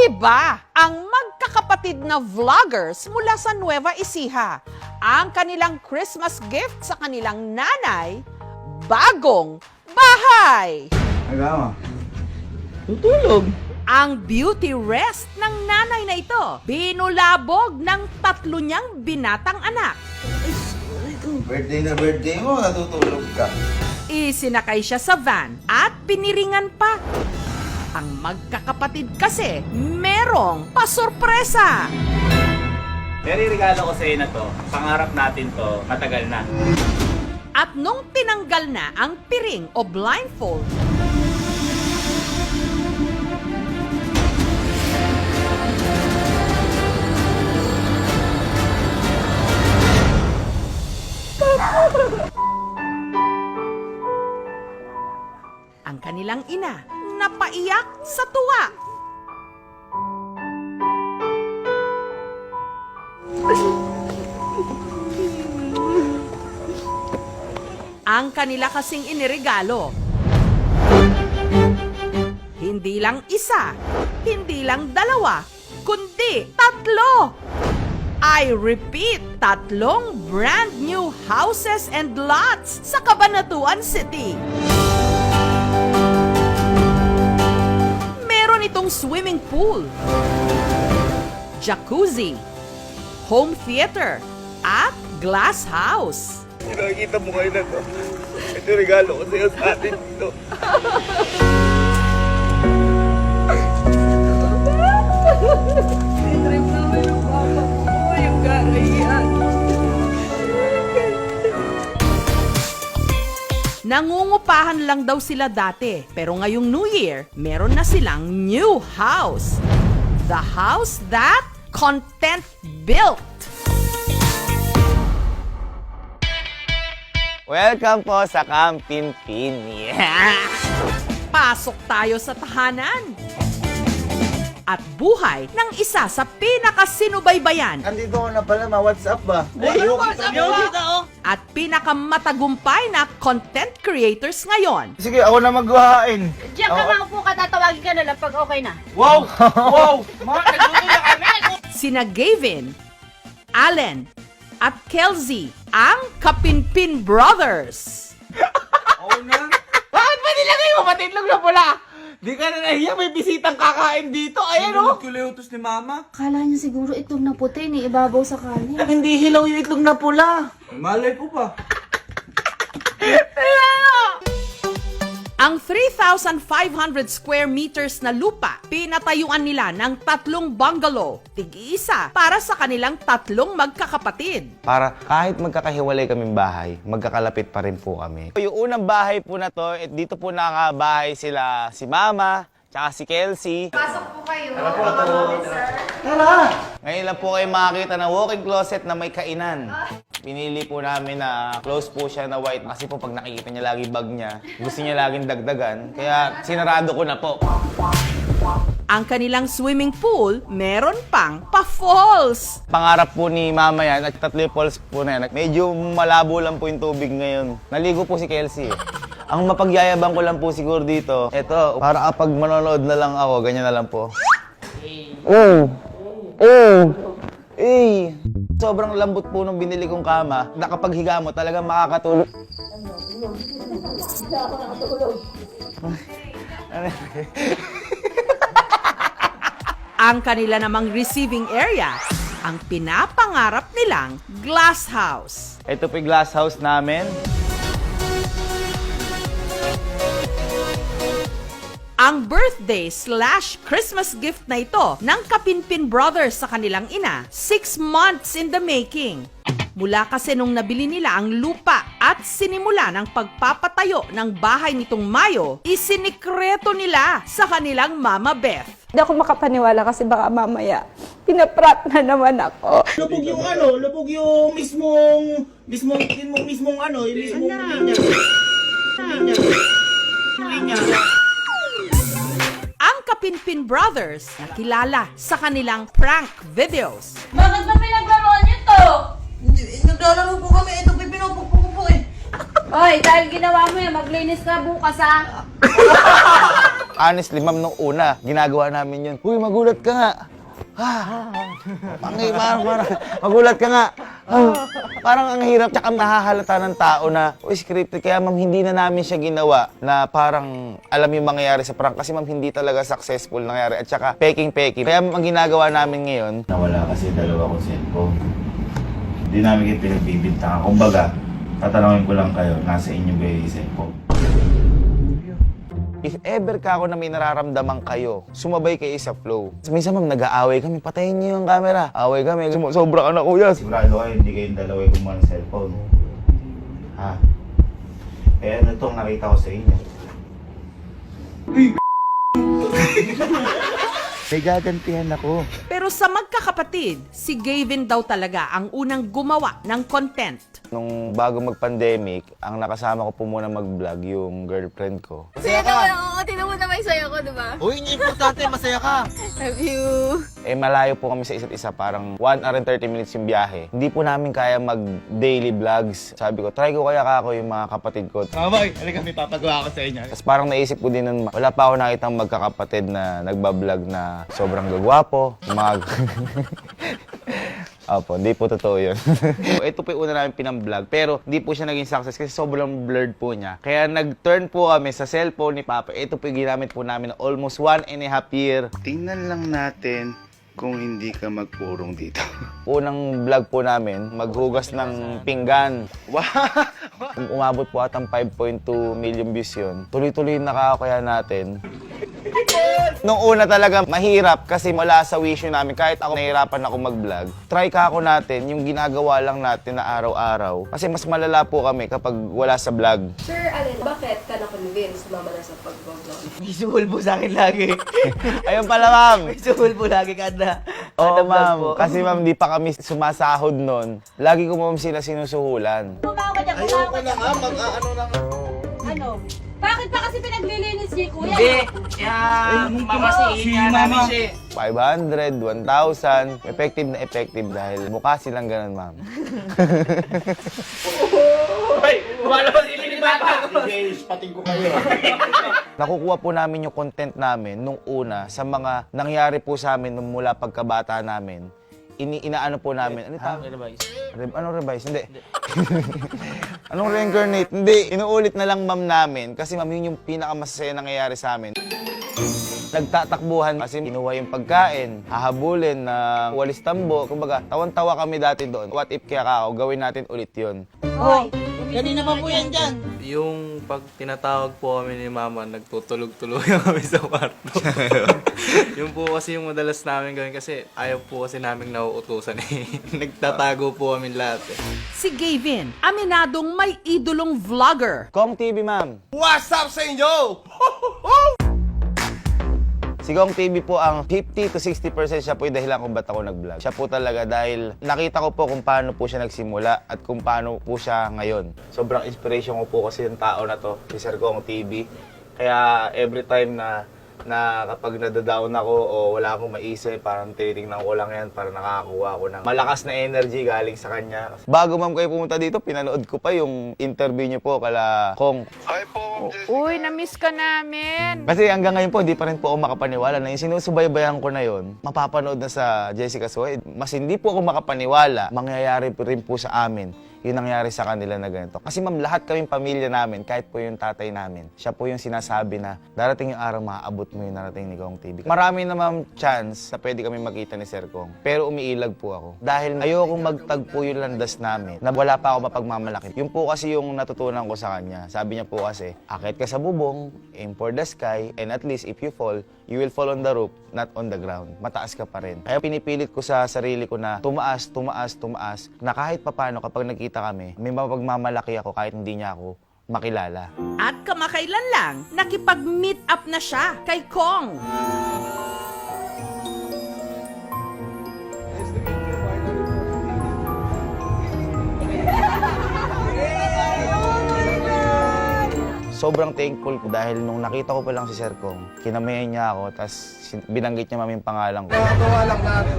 Iba ang magkakapatid na vloggers mula sa Nueva Ecija. Ang kanilang Christmas gift sa kanilang nanay, bagong bahay. Agama. Tutulog. Ang beauty rest ng nanay na ito, binulabog ng 3 niyang binatang anak. Birthday mo, natutulog ka. Isinakay siya sa van at piniringan pa. Ang magkakapatid kasi merong pasurpresa. Regalo ko sa iyo na to. Pangarap natin to. Matagal na. At nung tinanggal na ang piring o blindfold, ang kanilang ina napaiyak sa tuwa. Ang kanila kasing iniregalo, hindi lang isa, hindi lang dalawa, kundi 3. I repeat, 3 brand new houses and lots sa Cabanatuan City. Meron itong swimming pool, jacuzzi, home theater, at glass house. Nakikita mo kayo na to. Ito regalo ko sa'yo sa atin dito. Trip naman yung papa ko, yung garayan. Nangungupahan lang daw sila dati, pero ngayong New Year, meron na silang new house. The house that content built. Welcome po sa Camp Pinpin. Pasok tayo sa tahanan. At buhay ng isa sa pinakasinubaybayan Andito ko na pala, ma-WhatsApp ba? at pinakamatagumpay na content creators ngayon. Sige, ako na maghahain. Diyan ka nga upo ka, tatawagin ka na lang pag okay na. Wow! Wow! Mga nagluto na kami! Sina Gavin, Allen, at Kelsey, ang Kapinpin Brothers. Oo na. Bakit ba nilagay mo patitlog na pula? Di ka na nahiya, may bisitang kakain dito. Ayan o. Nagkuleutos ni Mama. Kala niya siguro itlog na puti, ni ibabaw sa kanin. Hindi hilaw yung itlog na pula. Malay ko pa. Ang 3,500 square meters na lupa, pinatayuan nila ng 3 bungalow, tig-isa para sa kanilang 3 magkakapatid. Para kahit magkakahiwalay kaming bahay, magkakalapit pa rin po kami. Yung unang bahay po na to, dito po nakabahay sila si Mama, tsaka si Kelsey. Pasok po kayo. Ngayon lang po kayo makakita ng walk-in closet na may kainan. Pinili po namin na close po siya na white kasi po pag nakikita niya lagi bag niya, gusto niya laging dagdagan. Kaya sinarado ko na po. Ang kanilang swimming pool, meron pang pa-falls. Pangarap po ni Mama yan at 3 falls po na yan. Medyo malabo lang po yung tubig ngayon. Naligo po si Kelsey. Ang mapagyayabang ko lang po siguro dito, eto, para kapag manonood na lang ako, ganyan na lang po. Sobrang lambot po nung binili kong kama. Nakapaghiga mo, talagang makakatulog. Ang kanila namang receiving area, ang pinapangarap nilang glass house. Ito po yung glass house namin. Ang birthday/Christmas gift na ito ng Kapinpin Brothers sa kanilang ina, 6 months in the making. Mula kasi nung nabili nila ang lupa at sinimula ng pagpapatayo ng bahay nitong Mayo, isinikreto nila sa kanilang Mama Beth. Hindi ako makapaniwala kasi baka mamaya pinaprat na naman ako. Lubog yung ano, lubog yung mismong ano, yung mismong linya. Ang Kapinpin Brothers nakilala sa kanilang prank videos. Bakit ba pinaglaruan niyo to? Naglalaro po kami, ito pinupukpuk ko po eh. Hoy, dahil ginawa mo yan, maglinis ka bukas ha. Honestly, ma'am, nung una, ginagawa namin yun. Uy, magulat ka nga. Parang, magulat ka nga. Parang ang hirap, tsaka mahahalata ng tao na, uy, scripted. Kaya ma'am, hindi na namin siya ginawa na parang alam yung mangyayari sa prank. Kasi ma'am, hindi talaga successful nangyari. At tsaka, peking-peking. Kaya ma'am, ang ginagawa namin ngayon, Nawala kasi dalawa kong cellphone. Hindi namin kayo pinagbibintangan. Kumbaga, tatanungin ko lang kayo, nasa inyo ba yung cellphone? if ever ka ako na may nararamdaman kayo, sumabay kayo sa flow. Minsan ma'am, nag-aaway kami, patayin niyo yung camera. Away kami, sobra ka na kuya. Sigurado kayo, hindi kayong dalawa yung gumawa ng cellphone. Ha? Eh ano itong nakita ko sa inyo? May gagantihan ako. Pero sa magkakapatid, si Gavin daw talaga ang unang gumawa ng content. Nung bago mag-pandemic, ang nakasama ko po muna mag-vlog yung girlfriend ko. Oo, tinan mo naman yung sayo ko, diba? Uy, importante, masaya ka. Love you. Eh malayo po kami sa isa't isa, parang 1 hour and 30 minutes yung biyahe. Hindi po namin kaya mag-daily vlogs. Sabi ko, try ko kaya ako yung mga kapatid ko. Mamay, halika, may papagawa ko sa inyo. Tapos parang naisip ko din nun, wala pa ako nakitang magkakapatid na nagbablog na sobrang gagwapo, Opo, hindi po totoo yun. Ito po yung una namin pinang-vlog, pero hindi po siya naging success kasi sobrang blurred po niya. Kaya nag-turn po kami sa cellphone ni Papa. Ito po yung ginamit po namin na almost 1.5 year. Tingnan lang natin kung hindi ka magpurong dito. Unang vlog po namin, maghugas ng pinggan. Wow! Umabot po atang 5.2 million views yun. Tuloy-tuloy yung nakakaya natin. Nung una talaga, mahirap kasi mula sa wisyo namin, kahit ako nahihirapan ako mag-vlog, try ka ako natin, yung ginagawa lang natin na araw-araw. Kasi mas malala po kami kapag wala sa vlog. Sir Allen, bakit ka na-convince mama na sa pag-vlog? May suhol po sa akin lagi. Ayun pala, ma'am. May suhol po lagi kada. Oo, ma'am. Kasi ma'am, di pa kami sumasahod nun. Lagi ko ma'am sila sinusuhulan. Ayoko na nga, mag-ano lang. Ano? Bakit pa kasi pinaglilinis niya, kuya? Hindi, kaya mamasihin nga namin siya. 500, 1,000. Effective na effective dahil mukha silang ganun, ma'am. Hoy, lumalabas ilin ni Bata. Guys, pating ko kayo. Nakukuha po namin yung content namin nung una sa mga nangyari po sa amin nung mula pagkabata namin. Inaano po namin. Ano tawag? Anong revise? Hindi. Anong reincarnate? Hindi. Inuulit na lang ma'am namin. Kasi ma'am, yun yung pinakamasaya nangyayari sa amin. Nagtatakbuhan kasi kinuha yung pagkain, hahabulin na walis tambo. Kumbaga, tawan-tawa kami dati doon. What if kaya ako, gawin natin ulit yun. Hoy, Kanina pa po yan dyan. Yung pag tinatawag po kami ni Mama, nagtutulog-tulog kami sa kwarto. Yung po kasi yung madalas namin gawin kasi ayaw po kasi namin nauutusan eh. Nagtatago po kami lahat eh. Si Gavin, aminadong may idolong vlogger. Kong TV, ma'am. What's up sa inyo? Si Gong TV po ang 50 to 60% siya po yung dahilan kung ba't ako nag-vlog. Siya po talaga dahil nakita ko po kung paano po siya nagsimula at kung paano po siya ngayon. Sobrang inspiration ko po kasi yung tao na to, si Sir Gong TV. Kaya every time na kapag nadadown ako o wala akong maisip, parang tinitingnan ko lang yan para nakakakuha ako ng malakas na energy galing sa kanya. Bago ma'am kayo pumunta dito, pinanood ko pa yung interview niyo po kala Kong. Hi po, Uy, na-miss ka namin. Kasi hanggang ngayon po, hindi pa rin po ako makapaniwala na yung sinusubaybayan ko na yon, mapapanood na sa Jessica Soy. Mas hindi po ako makapaniwala, mangyayari rin po sa amin yung nangyari sa kanila na ganito. Kasi ma'am, lahat kaming pamilya namin, kahit po yung tatay namin, siya po yung sinasabi na darating yung araw, maaabot mo yung narating ni Kong TV. Marami na ma'am chance na pwede kami makita ni Sir Kong. Pero umiilag po ako. Dahil ayokong magtagpo yung landas namin na wala pa ako mapagmamalaki. Yun po kasi yung natutunan ko sa kanya. Sabi niya po kasi, akit ka sa bubong, aim for the sky, and at least if you fall, you will fall on the roof, not on the ground. Mataas ka pa rin. Kaya pinipilit ko sa sarili ko na tumaas, na kahit papano kapag nakita kami, may mapagmamalaki ako kahit hindi niya ako makilala. At kamakailan lang, nakipag-meet up na siya kay Kong. Sobrang thankful ko dahil nung nakita ko pa lang si Sir Kong, kinamayan niya ako, tapos binanggit niya mami yung pangalan ko. Nakagawa lang natin.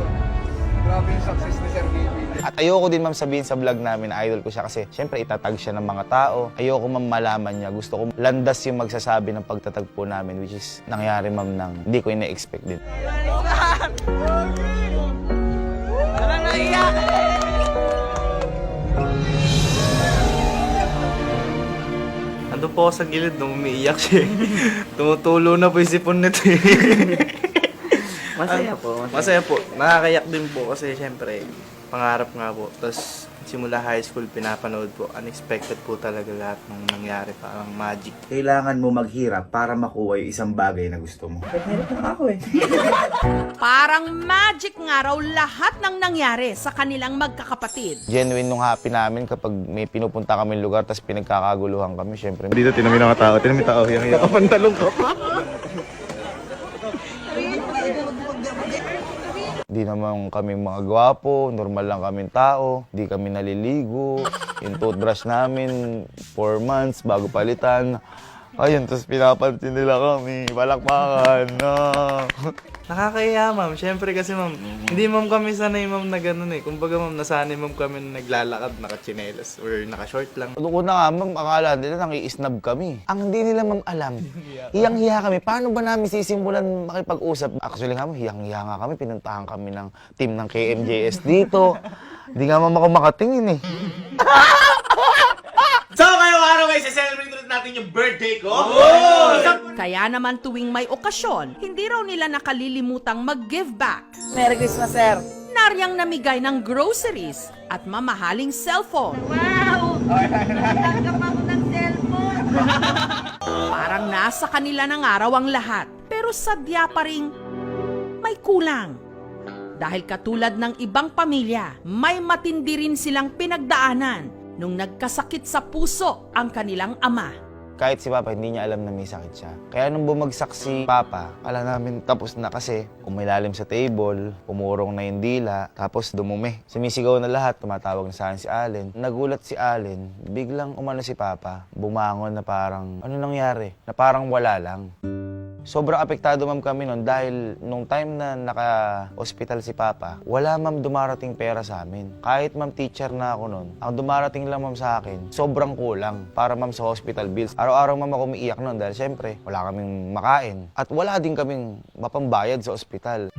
Grabe yung success ni Sir Gavin. At ayoko din ma'am sabihin sa vlog namin na idol ko siya kasi syempre itatag siya ng mga tao. Ayoko ma'am malaman niya. Gusto ko landas yung magsasabi ng pagtatagpo namin, which is nangyari ma'am nang hindi ko ina-expect din. Ando po ako sa gilid nung umiiyak siya. Tumutulo na po yung sipon nito eh. Masaya po. Masaya po. Nakakayak din po kasi syempre, pangarap nga po. Tapos simula high school, pinapanood po. Unexpected po talaga lahat ng nangyari. Parang magic. Kailangan mo maghirap para makuha yung isang bagay na gusto mo. Parang magic nga raw lahat ng nangyari sa kanilang magkakapatid. Genuine nung happy namin kapag may pinupunta kami lugar tapos pinagkakaguluhan kami, syempre. Dito, tinami ng tao. Tinami tao. Yang pantalong ko. Di naman kami mga gwapo, normal lang kaming tao, di kami naliligo. Yung toothbrush namin, 4 months bago palitan. Ayun, tapos pinapansin nila kami, palakpakan. Nakakaya, ma'am. Siyempre kasi, ma'am, hindi, ma'am, kami sanay, ma'am, na ganun eh. Kumbaga, ma'am, nasanay, ma'am, kami na naglalakad, nakachinelas, or nakashort lang. Doon na nga, ma'am, akala nila nang-i-snub kami. Ang hindi nila, ma'am, alam. Hiyang-hiya kami. Paano ba namin sisimulan makipag-usap? Actually nga, ma'am, hiyang-hiya nga kami. Pinuntahan kami ng team ng KMJS dito. Hindi nga, ma'am, ako makatingin eh. So, ngayong araw guys, i-celebrate ulit natin yung birthday ko. Kaya naman tuwing may okasyon, hindi raw nila nakalilimutang mag-give back. Merry Christmas, sir. Naryang namigay ng groceries at mamahaling cellphone. Wow! Tanggap ako ng cellphone. Parang nasa kanila ng araw ang lahat. Pero sadya pa ring may kulang. Dahil katulad ng ibang pamilya, may matindi rin silang pinagdaanan nung nagkasakit sa puso ang kanilang ama. Kahit si Papa, hindi niya alam na may sakit siya. Kaya nung bumagsak si Papa, akala namin tapos na kasi umilalim sa table, umurong na yung dila, tapos dumumi. Sumisigaw na lahat, tumatawag na sa akin si Allen. Nagulat si Allen, biglang umano si Papa, bumangon na parang, ano nangyari? Na parang wala lang. Sobrang apektado ma'am kami nun dahil nung time na naka-hospital si Papa, wala ma'am dumarating pera sa amin. Kahit ma'am teacher na ako nun, ang dumarating lang ma'am sa akin, sobrang kulang para ma'am sa hospital bills. Araw-araw ma'am ako umiiyak nun dahil syempre wala kaming makain at wala din kaming mapambayad sa ospital.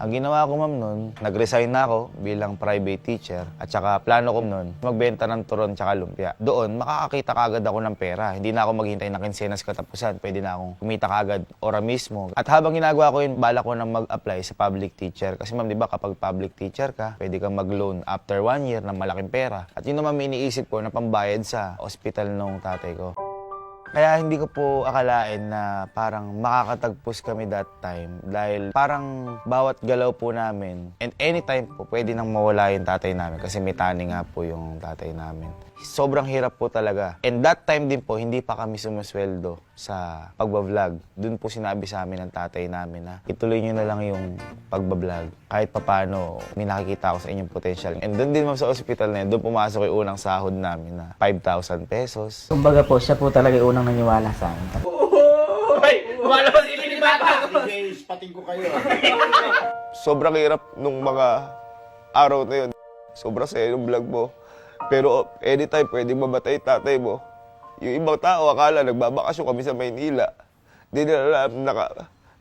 Ang ginawa ko ma'am nun, nag-resign na ako bilang private teacher at saka plano ko nun, magbenta ng turon tsaka lumpia. Doon, makakakita kagad ako ng pera. Hindi na ako maghintay ng kinsenas katapusan. Pwede na akong kumita kagad ora mismo. At habang ginagawa ko yun, bala ko na mag-apply sa public teacher. Kasi ma'am, di ba kapag public teacher ka, pwede kang mag-loan after 1 year ng malaking pera. At yun naman iniisip ko na pambayad sa ospital nung tatay ko. Kaya hindi ko po akalain na parang makakatagpos kami that time dahil parang bawat galaw po namin and anytime po pwede nang mawala yung tatay namin kasi may tani nga po yung tatay namin. Sobrang hirap po talaga. And that time din po, hindi pa kami sumusweldo sa pagbablog. Doon po sinabi sa amin ng tatay namin na ituloy nyo na lang yung pagbablog. Kahit papano, may nakikita ako sa inyong potential. And doon din ma'am sa hospital na yun, doon pumasok yung unang sahod namin na 5,000 pesos. Kumbaga po, siya po talaga yung unang naniwala sa amin. Ay, lumalabas ini ni Bata. Guys, pating ko kayo. Sobrang hirap nung mga araw na yun. Sobrang saya yung vlog mo. Pero anytime pwedeng mamatay tatay mo. Yung ibang tao akala nagbabakasyon kami sa Maynila. Di nila alam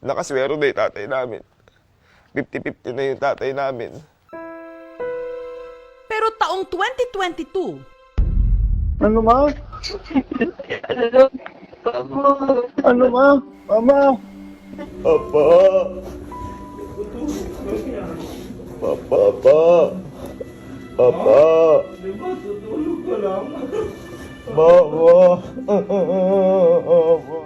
nakaswero na yung tatay namin. 50-50 na yung tatay namin. Pero taong 2022, Ano ma? Ano ma? Mama? Papa? Papa? Papa? Mama?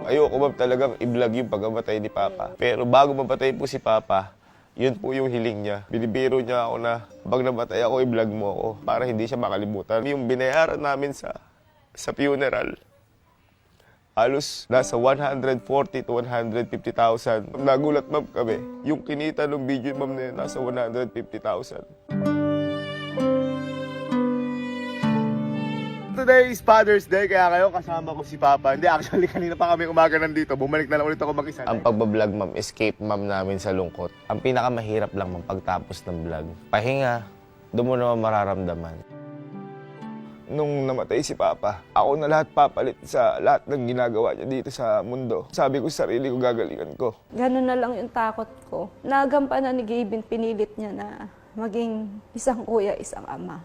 Ayoko ma'am talagang i-vlog yung pagkamatay ni Papa. Pero bago mamatay po si Papa, yun po yung hiling niya. Binibiro niya ako na pag namatay ako, i-vlog mo ako para hindi siya makalimutan. Yung binayaran namin sa funeral, halos nasa 140 to 150,000. Nagulat ma'am kami. Yung kinita ng video ma'am na yun, nasa 150,000. Today is Father's Day, kaya kayo kasama ko si Papa. Hindi, actually kanina pa kami umaga nandito. Bumalik na lang ulit ako mag-isa. Ang pagbablog ma'am, escape ma'am namin sa lungkot. Ang pinakamahirap lang ma'am pagtapos ng vlog. Pahinga, doon mo naman mararamdaman. Nung namatay si Papa, ako na lahat papalit sa lahat ng ginagawa niya dito sa mundo. Sabi ko sa sarili ko, gagalingan ko. Ganun na lang yung takot ko. Nagampanan ni Gavin, pinilit niya na maging isang kuya, isang ama.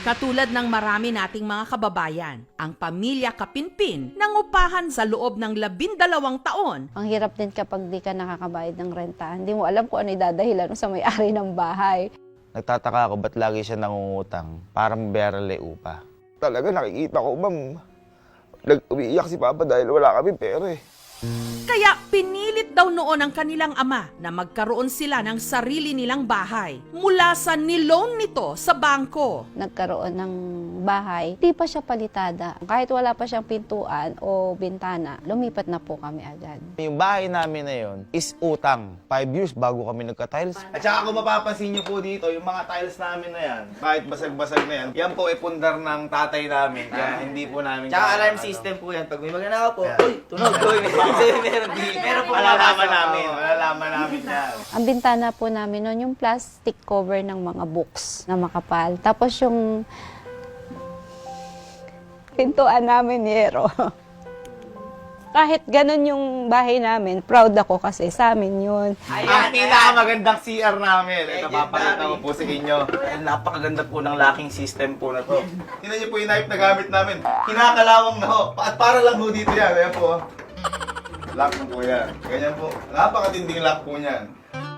Katulad ng marami nating mga kababayan, ang pamilya Kapinpin nangupahan sa loob ng 12 taon. Ang hirap din kapag di ka nakakabayad ng renta. Hindi mo alam kung ano idadahilan mo sa may-ari ng bahay. Nagtataka ako ba't lagi siya nangungutang para mabayaran lang yung upa. Talaga nakikita ko, ma'am, umiiyak si Papa dahil wala kami pera eh. Kaya pinilit daw noon ng kanilang ama na magkaroon sila ng sarili nilang bahay mula sa niloan nito sa bangko. Nagkaroon ng bahay, di pa siya palitada. Kahit wala pa siyang pintuan o bintana, lumipat na po kami agad. Yung bahay namin na yun is utang. 5 years bago kami nagka-tiles. At saka kung mapapansin nyo po dito, yung mga tiles namin na yan, kahit basag-basag na yan, yan po ay pundar ng tatay namin. Kaya hindi po namin... Tsaka alarm system po yan. Pag may magnanakaw po, uy, tunog, uy, meron po Malalaman namin. Malalaman namin yan. Ang bintana po namin noon, yung plastic cover ng mga books na makapal. Tapos yung Pintuan namin, yero. Kahit ganun yung bahay namin, proud ako kasi sa amin yun. Ang pinakamagandang CR namin. Ito, papakita ko po sa inyo. Napakaganda po ng locking system po na to. Tingnan niyo po yung knife na gamit namin. Kinakalawang na ho. At para lang ho dito yan. Ayan po. Lock na po yan. Ganyan po. Napakatinding lock po niyan.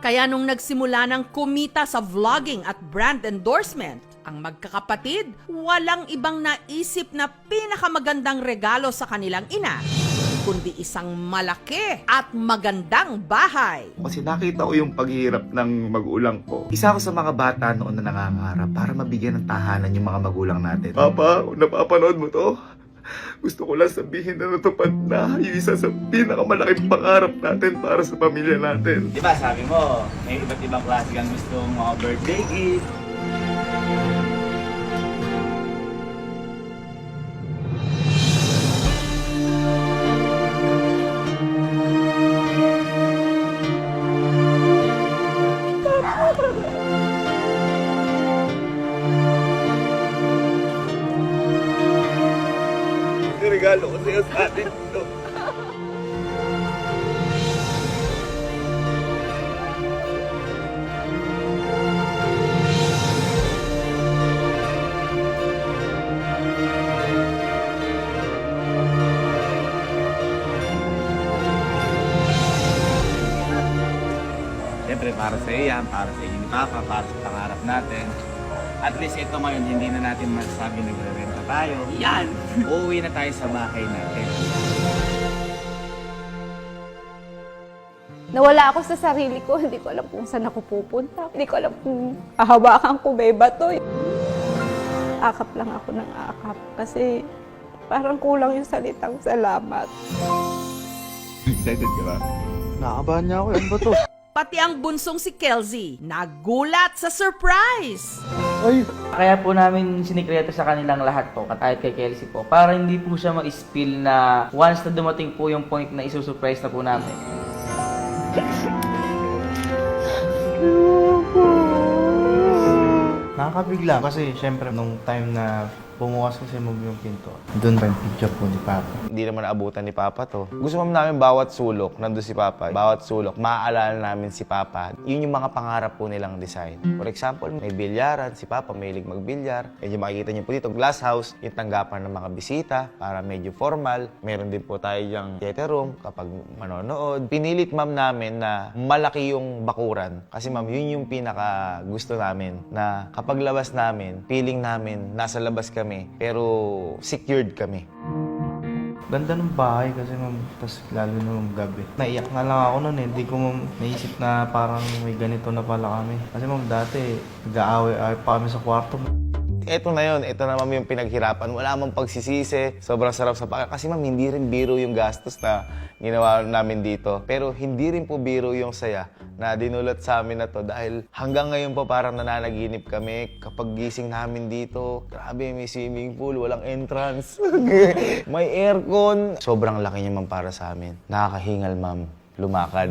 Kaya nung nagsimula ng kumita sa vlogging at brand endorsement, ang magkakapatid, walang ibang naisip na pinakamagandang regalo sa kanilang ina, kundi isang malaki at magandang bahay. Kasi nakita ko yung paghihirap ng magulang ko. Isa ako sa mga bata noon na nangangarap para mabigyan ng tahanan yung mga magulang natin. Papa, kung napapanood mo to, gusto ko lang sabihin na natupad na yung isa sa pinakamalaking pangarap natin para sa pamilya natin. Di ba sabi mo, may iba't ibang klase kang gusto mga birthday gift. Regalo ko sa'yo sa atin ito. Siyempre, para sa iyo yan, para sa inyo ni Papa, para sa pangarap natin. At least ito ngayon, hindi na natin masasabi nagre-renta tayo. Yan! Uuwi na tayo sa bahay natin. Nawala ako sa sarili ko, hindi ko alam kung saan ako pupunta. Hindi ko alam kung hahawakan ko ba ba to. Akap lang ako ng akap kasi parang kulang yung salitang salamat. Excited ka ba? Nakabahan niya ako. Ano ba to? Pati ang bunsong si Kelzy, nagulat sa surprise! Kaya po namin sinikreto sa kanilang lahat po, kahit kay Kelsey po, para hindi po siya ma-spill na once na dumating po yung point na isusurprise na po namin. Nakakabigla kasi syempre nung time na bumukas kasi yung pinto, doon pa yung picture po ni Papa. Hindi naman naabutan ni Papa to. Gusto naman namin bawat sulok, nandun si Papa. Bawat sulok, maaalala namin si Papa. Yun yung mga pangarap po nilang design. For example, may bilyaran, si Papa mahilig magbilyar. Medyo makikita niyo po dito, glass house, yung tanggapan ng mga bisita para medyo formal. Meron din po tayo yung theater room kapag manonood. Pinilit ma'am namin na malaki yung bakuran. Kasi ma'am, yun yung pinaka gusto namin na kapag labas namin, feeling namin nasa labas kami pero secured kami. Ganda ng bahay kasi tas lalo nung gabi. Naiyak na lang ako noon eh. Hindi ko naisip na parang may ganito na pala kami. Kasi dati nag-aaway pa kami sa kwarto. Ito na yun, ito na ma'am yung pinaghirapan. Wala mang pagsisisi, sobrang sarap sa paka. Kasi ma'am, hindi rin biro yung gastos na ginawa namin dito. Pero hindi rin po biro yung saya na dinulot sa amin na to. Dahil hanggang ngayon po parang nananaginip kami kapag gising namin dito. Grabe, may swimming pool, walang entrance. May aircon. Sobrang laki niya ma'am para sa amin. Nakakahingal ma'am, lumakad.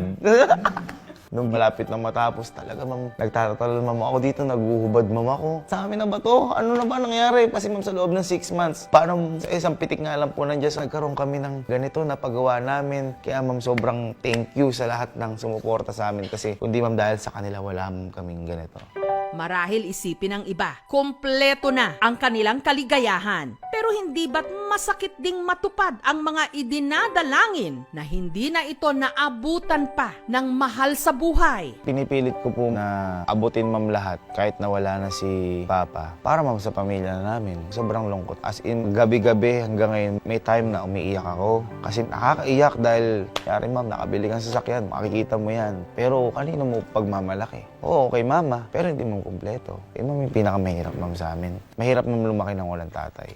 Nung malapit na matapos, talaga ma'am, nagtatalon ma'am ako dito, naguhubad ma'am ako. Sa amin na ba to? Ano na ba nangyari? Kasi ma'am sa loob ng 6 months, paano sa isang pitik nga lang po ng Diyos, nagkaroon kami ng ganito na paggawa namin. Kaya ma'am, sobrang thank you sa lahat ng sumuporta sa amin kasi kundi ma'am dahil sa kanila wala ma'am kaming ganito. Marahil isipin ng iba, kumpleto na ang kanilang kaligayahan. Pero hindi ba't masakit ding matupad ang mga idinadalangin na hindi na ito naabutan pa ng mahal sa buhay? Pinipilit ko po na abutin ma'am lahat kahit nawala na si Papa para ma'am sa pamilya na namin. Sobrang lungkot. As in, gabi-gabi hanggang ngayon may time na umiiyak ako. Kasi nakakaiyak dahil yari ma'am, nakabili kang sasakyan, makikita mo yan. Pero kanino mo pagmamalaki? Oo, kay mama, pero hindi mo kumpleto. Eh ma'am, yung pinakamahirap ma'am sa amin. Mahirap ma'am lumaki ng walang tatay.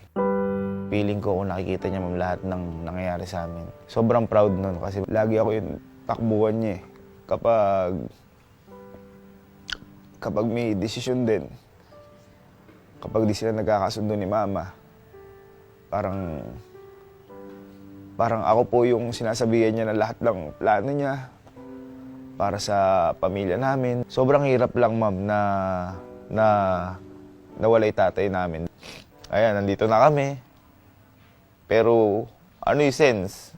Feeling ko kung nakikita niya ma'am lahat ng nangyayari sa amin. Sobrang proud nun kasi lagi ako yung takbuhan niya eh. Kapag may desisyon din, kapag di sila nagkakasundo ni mama, parang ako po yung sinasabihan niya na lahat ng plano niya para sa pamilya namin. Sobrang hirap lang ma'am na nawala yung tatay namin. Ayan, nandito na kami. Pero ano yung sense?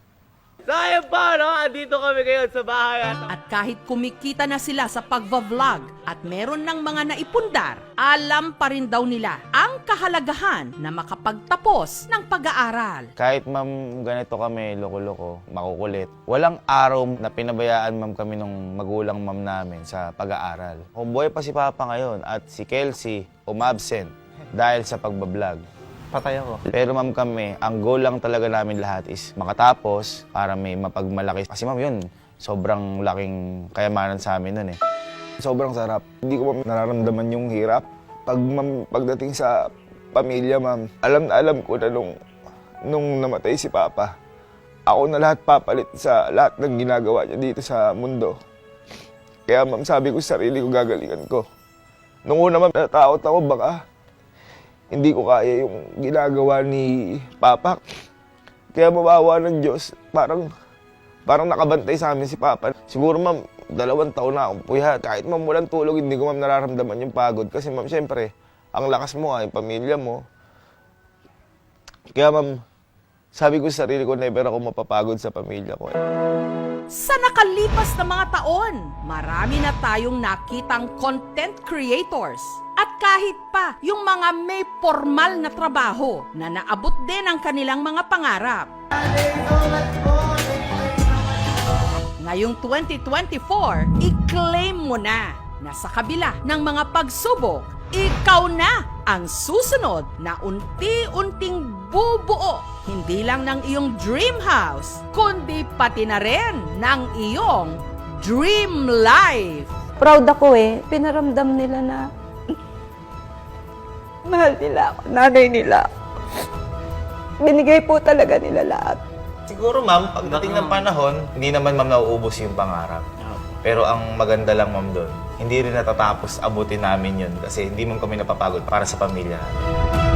Sayang pa, no? Andito kami ngayon sa bahay. At kahit kumikita na sila sa pagva-vlog at meron ng mga naipundar, alam pa rin daw nila ang kahalagahan na makapagtapos ng pag-aaral. Kahit ma'am ganito kami, loko-loko, makukulit, walang araw na pinabayaan ma'am kami nung magulang ma'am namin sa pag-aaral. Kung buhay pa si Papa ngayon at si Kelsey umabsent dahil sa pagbablog, Patay ako. pero ma'am kami, ang goal lang talaga namin lahat is makatapos para may mapagmalaki. Kasi ma'am yun, sobrang laking kayamanan sa amin nun eh. Sobrang sarap. Hindi ko ma'am nararamdaman yung hirap. Pagdating sa pamilya ma'am, alam ko na nung namatay si Papa, ako na lahat papalit sa lahat ng ginagawa niya dito sa mundo. Kaya ma'am, sabi ko sa sarili ko, gagalingan ko. Nung una ma'am, natakot ako baka hindi ko kaya yung ginagawa ni Papa. Kaya mawawa ng Diyos, parang nakabantay sa amin si Papa. Siguro ma'am, 2 taon na akong puyat. Kahit ma'am walang tulog, hindi ko ma'am nararamdaman yung pagod. Kasi ma'am, syempre, ang lakas mo yung pamilya mo. Kaya ma'am, sabi ko sa sarili ko, never ako mapapagod sa pamilya ko. Sa nakalipas na mga taon, marami na tayong nakitang content creators. At kahit pa yung mga may formal na trabaho na naabot din ang kanilang mga pangarap. Ngayong 2024, i-claim mo na sa kabila ng mga pagsubok, ikaw na ang susunod na unti-unting bubuo, hindi lang ng iyong dream house, kundi pati na rin ng iyong dream life. Proud ako pinaramdam nila na mahal nila ako, nanay nila. Binigay po talaga nila lahat. Siguro ma'am, pagdating ng panahon, hindi naman ma'am nauubos yung pangarap. Pero ang maganda lang ma'am doon, hindi rin natatapos abutin namin yun kasi hindi ma'am kami napapagod para sa pamilya namin.